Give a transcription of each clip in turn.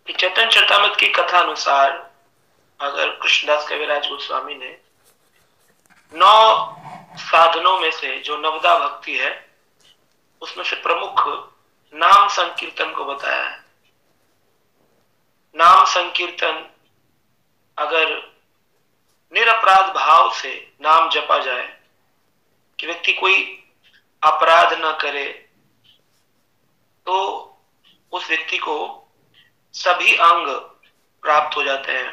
कि चैतन्य चरितामृत की कथा अनुसार अगर कृष्णदास कविराज गोस्वामी ने 9 साधनों में से जो नवदा भक्ति है उसमें से प्रमुख नाम संकीर्तन को बताया है। नाम संकीर्तन अगर निरपराध भाव से नाम जपा जाए कि व्यक्ति कोई अपराध न करे तो उस व्यक्ति को सभी अंग प्राप्त हो जाते हैं।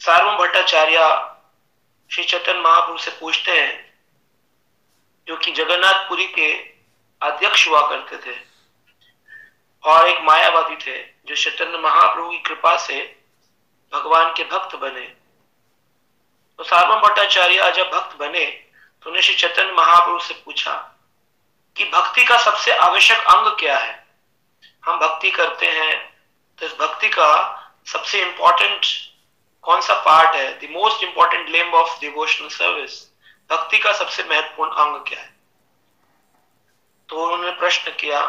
सार्वभौम भट्टाचार्य श्री चैतन्य महाप्रभु से पूछते हैं, जो कि जगन्नाथपुरी के अध्यक्ष हुआ करते थे और एक मायावादी थे, जो चैतन्य महाप्रभु की कृपा से भगवान के भक्त बने। तो सार्वभौम भट्टाचार्य जब भक्त बने तो उन्हें श्री चैतन्य महाप्रभु से पूछा कि भक्ति का सबसे आवश्यक अंग क्या है। हम भक्ति करते हैं तो इस भक्ति का सबसे इंपॉर्टेंट कौन सा पार्ट है, the most important limb of devotional service, भक्ति का सबसे महत्वपूर्ण अंग क्या है। तो उन्होंने प्रश्न किया,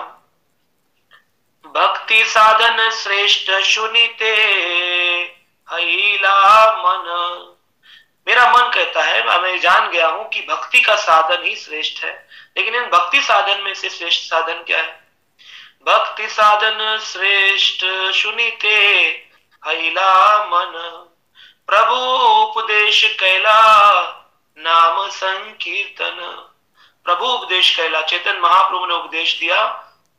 भक्ति साधन श्रेष्ठ सुनीते हईला मन। मेरा मन कहता है, मैं जान गया हूं कि भक्ति का साधन ही श्रेष्ठ है, लेकिन इन भक्ति साधन में से श्रेष्ठ साधन क्या है। भक्ति साधन श्रेष्ठ सुनीते हईला मन, प्रभु उपदेश कैला नाम संकीर्तन। प्रभु उपदेश कैला, चैतन्य महाप्रभु ने उपदेश दिया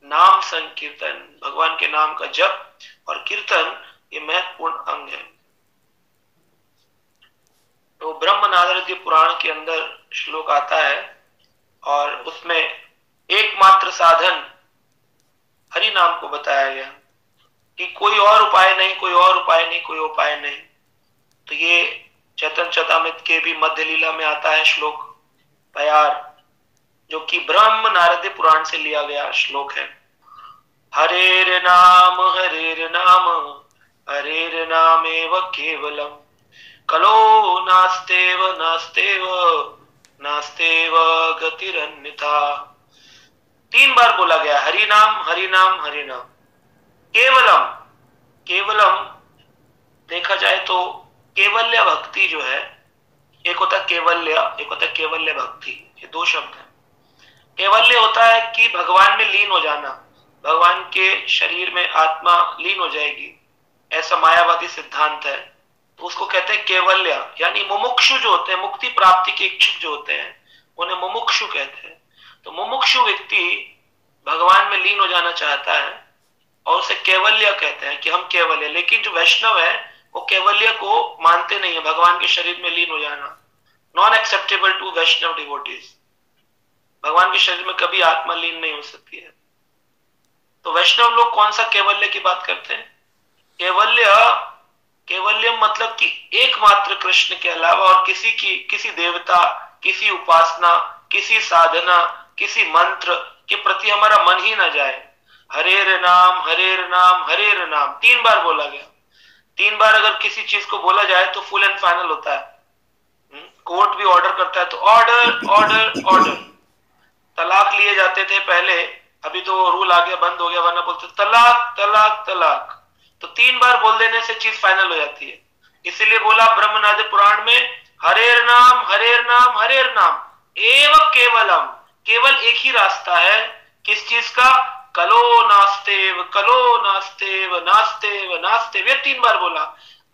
नाम संकीर्तन, भगवान के नाम का जप और कीर्तन, ये महत्वपूर्ण अंग है। तो ब्रह्म नारदीय पुराण के अंदर श्लोक आता है और उसमें एकमात्र साधन हरि नाम को बताया गया कि कोई और उपाय नहीं, कोई और उपाय नहीं, कोई उपाय नहीं। तो ये चैतन्य चरितामृत के भी मध्य लीला में आता है श्लोक प्यार, जो कि ब्रह्म नारदीय पुराण से लिया गया श्लोक है। हरेर नाम हरेर नामेव केवलम, कलो नास्तेव नास्तेव नास्तेव गतिरन्यथा। 3 बार बोला गया हरि नाम हरि नाम हरि नाम। केवलम, केवलम देखा जाए तो केवल्य भक्ति जो है, एक होता है केवल्य, एक होता है केवल्य भक्ति, ये 2 शब्द हैं। केवल्य होता है कि भगवान में लीन हो जाना, भगवान के शरीर में आत्मा लीन हो जाएगी, ऐसा मायावादी सिद्धांत है, तो उसको कहते हैं केवल्य। यानी मुमुक्षु जो होते हैं, मुक्ति प्राप्ति के इच्छुक जो होते हैं, उन्हें मुमुक्षु कहते हैं। तो मुमुक्षु व्यक्ति भगवान में लीन हो जाना चाहता है और उसे केवल्य कहते हैं कि हम केवल्य। लेकिन जो वैष्णव है वो केवल्य को मानते नहीं है, भगवान के शरीर में लीन हो जाना non acceptable to Vaishnava devotees. भगवान के शरीर में कभी आत्मा लीन नहीं हो सकती है। तो वैष्णव लोग कौन सा केवल्य की बात करते हैं? केवल्य, केवल्य मतलब कि एकमात्र कृष्ण के अलावा और किसी देवता, किसी उपासना, किसी साधना, किसी मंत्र के प्रति हमारा मन ही ना जाए। हरेर नाम हरेर नाम हरेर नाम 3 बार बोला गया। 3 बार अगर किसी चीज को बोला जाए तो फुल एंड फाइनल होता है। कोर्ट भी ऑर्डर करता है तो ऑर्डर ऑर्डर ऑर्डर। तलाक लिए जाते थे पहले, अभी तो रूल आ गया, बंद हो गया, वरना बोलते तलाक तलाक तलाक। तो 3 बार बोल देने से चीज फाइनल हो जाती है। इसीलिए बोला ब्रह्मनाद पुराण में हरेर नाम हरेर नाम हरेर नाम एव केवलम, केवल एक ही रास्ता है। किस चीज का? कलो नास्तेव कलो नास्तेव नास्तेव नास्तेव, ये 3 बार बोला।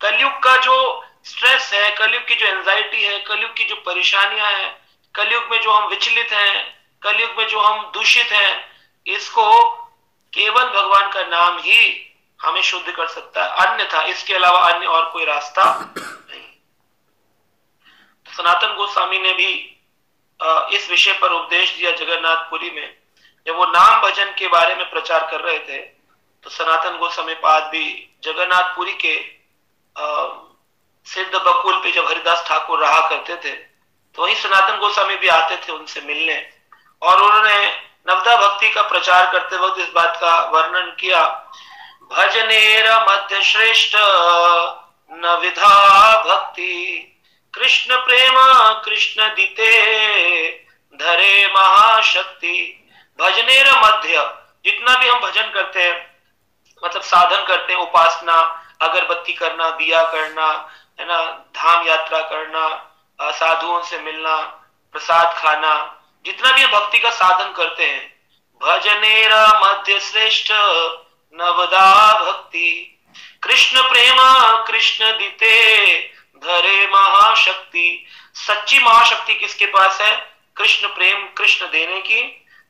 कलयुग का जो स्ट्रेस है, कलयुग की जो एंजाइटी है, कलयुग की जो परेशानियां हैं, कलयुग में जो हम विचलित हैं, कलयुग में जो हम दूषित हैं, इसको केवल भगवान का नाम ही हमें शुद्ध कर सकता है, अन्यथा इसके अलावा अन्य और कोई रास्ता नहीं। तो सनातन गोस्वामी ने भी इस विषय पर उपदेश दिया जगन्नाथपुरी में। जब वो नाम भजन के बारे में प्रचार कर रहे थे तो सनातन गोस्वामी पाद भी जगन्नाथपुरी के सिद्ध बकुल पे जब हरिदास ठाकुर रहा करते थे तो वहीं सनातन गोस्वामी भी आते थे उनसे मिलने, और उन्होंने नवदा भक्ति का प्रचार करते वक्त इस बात का वर्णन किया, भजनेर मध्य श्रेष्ठ न विधा भक्ति, कृष्ण प्रेम कृष्ण दिते धरे महाशक्ति। भजनेर मध्य, जितना भी हम भजन करते हैं मतलब साधन करते हैं, उपासना, अगरबत्ती करना, दिया करना, है ना, धाम यात्रा करना, साधुओं से मिलना, प्रसाद खाना, जितना भी भक्ति का साधन करते हैं। भजनेरा मध्य श्रेष्ठ नवदा भक्ति, कृष्ण प्रेमा कृष्ण दीते धरे महाशक्ति। सच्ची महाशक्ति किसके पास है? कृष्ण प्रेम, कृष्ण देने की,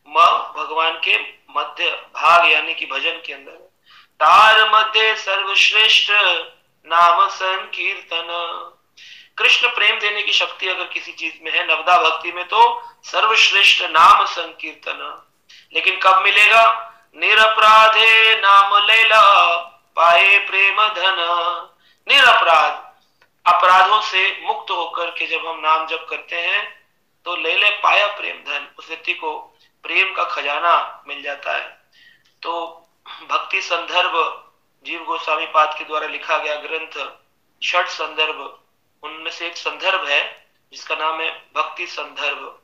भगवान के मध्य भाग यानी कि भजन के अंदर। तार मध्य सर्वश्रेष्ठ नाम संकीर्तन। कृष्ण प्रेम देने की शक्ति अगर किसी चीज में है, नवदा भक्ति में, तो सर्वश्रेष्ठ नाम संकीर्तन। लेकिन कब मिलेगा? निरपराधे नाम लैला पाए प्रेम धन। निरपराध, अपराधों से मुक्त होकर के जब हम नाम जप करते हैं तो ले ले पाया प्रेम धन, उस व्यक्ति को प्रेम का खजाना मिल जाता है। तो भक्ति संदर्भ जीव गोस्वामी पाद के द्वारा लिखा गया ग्रंथ षट संदर्भ, उनमें से एक संदर्भ है जिसका नाम है भक्ति संदर्भ।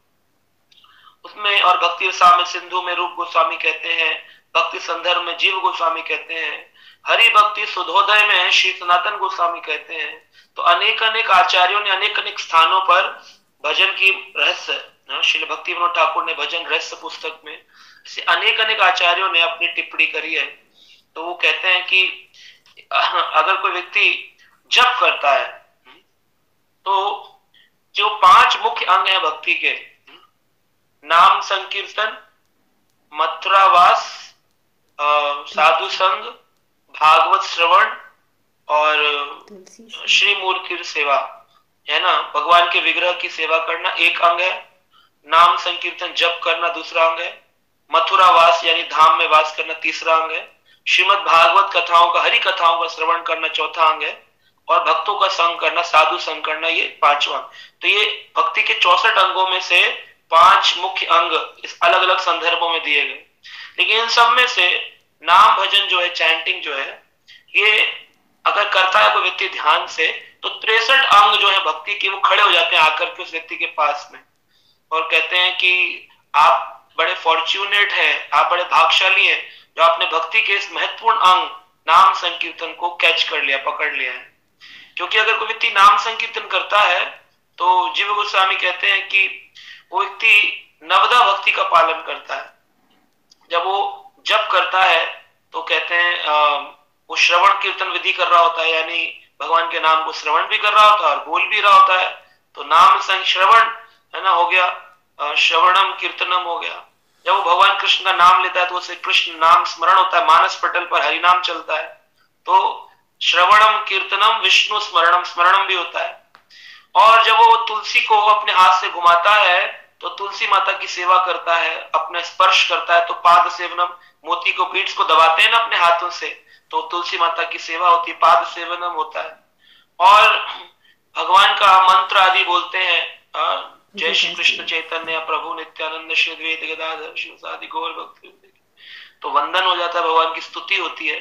उसमें और भक्ति रसामृत सिंधु में रूप गोस्वामी कहते हैं, भक्ति संदर्भ में जीव गोस्वामी कहते हैं, हरि भक्ति सुधोदय में श्री सनातन गोस्वामी कहते हैं। तो अनेक अनेक आचार्यों ने अनेक अनेक स्थानों पर भजन की रहस्य, श्री भक्ति विनोद ठाकुर ने भजन रहस्य पुस्तक में से अनेक अनेक आचार्यों ने अपनी टिप्पणी करी है। तो वो कहते हैं कि अगर कोई व्यक्ति जप करता है तो जो 5 मुख्य अंग है भक्ति के, नाम संकीर्तन, मथुरावास, साधु संग, भागवत श्रवण और श्री मूर्ति सेवा, है ना, भगवान के विग्रह की सेवा करना एक अंग है। नाम संकीर्तन जप करना दूसरा अंग है। मथुरावास यानी धाम में वास करना तीसरा अंग है। श्रीमद् भागवत कथाओं का, हरि कथाओं का श्रवण करना चौथा अंग है। और भक्तों का संग करना, साधु संग करना, ये 5वां। तो ये भक्ति के 64 अंगों में से 5 मुख्य अंग इस अलग अलग संदर्भों में दिए गए। लेकिन इन सब में से नाम भजन जो है, चैंटिंग जो है, ये अगर करता है कोई व्यक्ति ध्यान से तो 63 अंग जो है भक्ति के वो खड़े हो जाते हैं आकर के उस व्यक्ति के पास में और कहते हैं कि आप बड़े फॉर्च्यूनेट हैं, आप बड़े भाग्यशाली हैं जो आपने भक्ति के इस महत्वपूर्ण अंग नाम संकीर्तन को कैच कर लिया, पकड़ लिया है। क्योंकि अगर कोई व्यक्ति नाम संकीर्तन करता है तो जीव गोस्वामी कहते हैं कि वो व्यक्ति नवदा भक्ति का पालन करता है। जब वो जप करता है तो कहते हैं वो श्रवण कीर्तन विधि कर रहा होता है, यानी भगवान के नाम को श्रवण भी कर रहा होता है और बोल भी रहा होता है। तो नाम संग श्रवण, है ना, हो गया, श्रवणम कीर्तनम हो गया। जब वो भगवान कृष्ण का नाम लेता है तो उसे कृष्ण नाम स्मरण होता है, मानस पटल पर हरि नाम चलता है। तो श्रवणम कीर्तनम विष्णु स्मरणम, स्मरणम भी होता है। और जब वो तुलसी को अपने हाथ से घुमाता है तो तुलसी माता की सेवा करता है, अपने स्पर्श करता है। तो पाद सेवनम, मोती को, बीड्स को दबाते हैं ना अपने हाथों से, तो तुलसी माता की सेवा होती है, पाद सेवनम होता है। और भगवान का मंत्र आदि बोलते हैं, जय श्री कृष्ण चैतन्य प्रभु नित्यानंद श्री अद्वैत गदाधर शिवसादि गौर भक्त। तो वंदन हो जाता है, भगवान की स्तुति होती है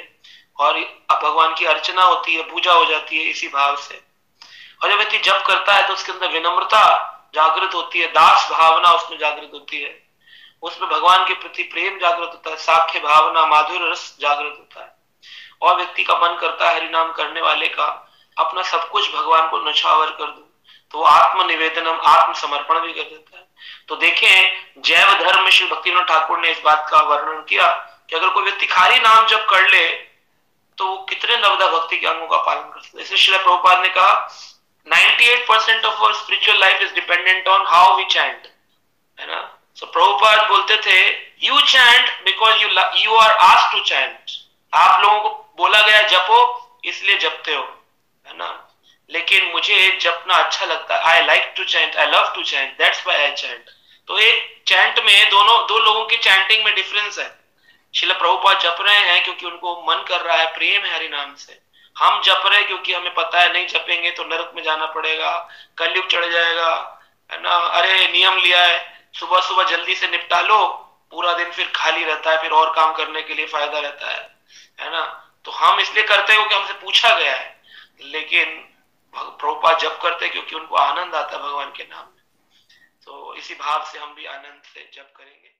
और भगवान की अर्चना होती है, पूजा हो जाती है इसी भाव से। और जब व्यक्ति जप करता है तो उसके अंदर विनम्रता जागृत होती है, दास भावना उसमें जागृत होती है, उसमें भगवान के प्रति प्रेम जागृत होता है, साख्य भावना, माधुर्य रस जागृत होता है। और व्यक्ति का मन करता है हरिनाम करने वाले का अपना सब कुछ भगवान को नछावर कर दूं, तो वो आत्म निवेदनम, आत्म समर्पण भी कर देता है। तो देखें जैव धर्म में श्री भक्तिविनोद ठाकुर ने इस बात का वर्णन किया कि अगर कोई व्यक्ति खाली नाम जप कर ले तो वो कितने नवदा भक्ति के अंगों का पालन कर सकते। इसलिए श्रील प्रभुपाद ने कहा 98% of our spiritual life is dependent on how we chant, है ना। सो प्रभुपाद बोलते थे you chant because you are asked to chant. आप लोगों को बोला गया जपो इसलिए जपते हो, है ना। लेकिन मुझे जपना अच्छा लगता है, I like to chant, I love to chant, that's why I chant. तो एक चैंट में दो लोगों की चैंटिंग में डिफरेंस है। श्रील प्रभुपाद जप रहे हैं क्योंकि उनको मन कर रहा है, प्रेम है हरि नाम से। हम जप रहे क्योंकि हमें पता है नहीं जपेंगे तो नरक में जाना पड़ेगा, कलयुग चढ़ जाएगा, है ना। अरे नियम लिया है, सुबह सुबह जल्दी से निपटा लो, पूरा दिन फिर खाली रहता है, फिर और काम करने के लिए फायदा रहता है ना। तो हम इसलिए करते हैं क्योंकि हमसे पूछा गया है, लेकिन प्रभुपाद जप करते हैं क्योंकि उनको आनंद आता है भगवान के नाम में। तो इसी भाव से हम भी आनंद से जप करेंगे।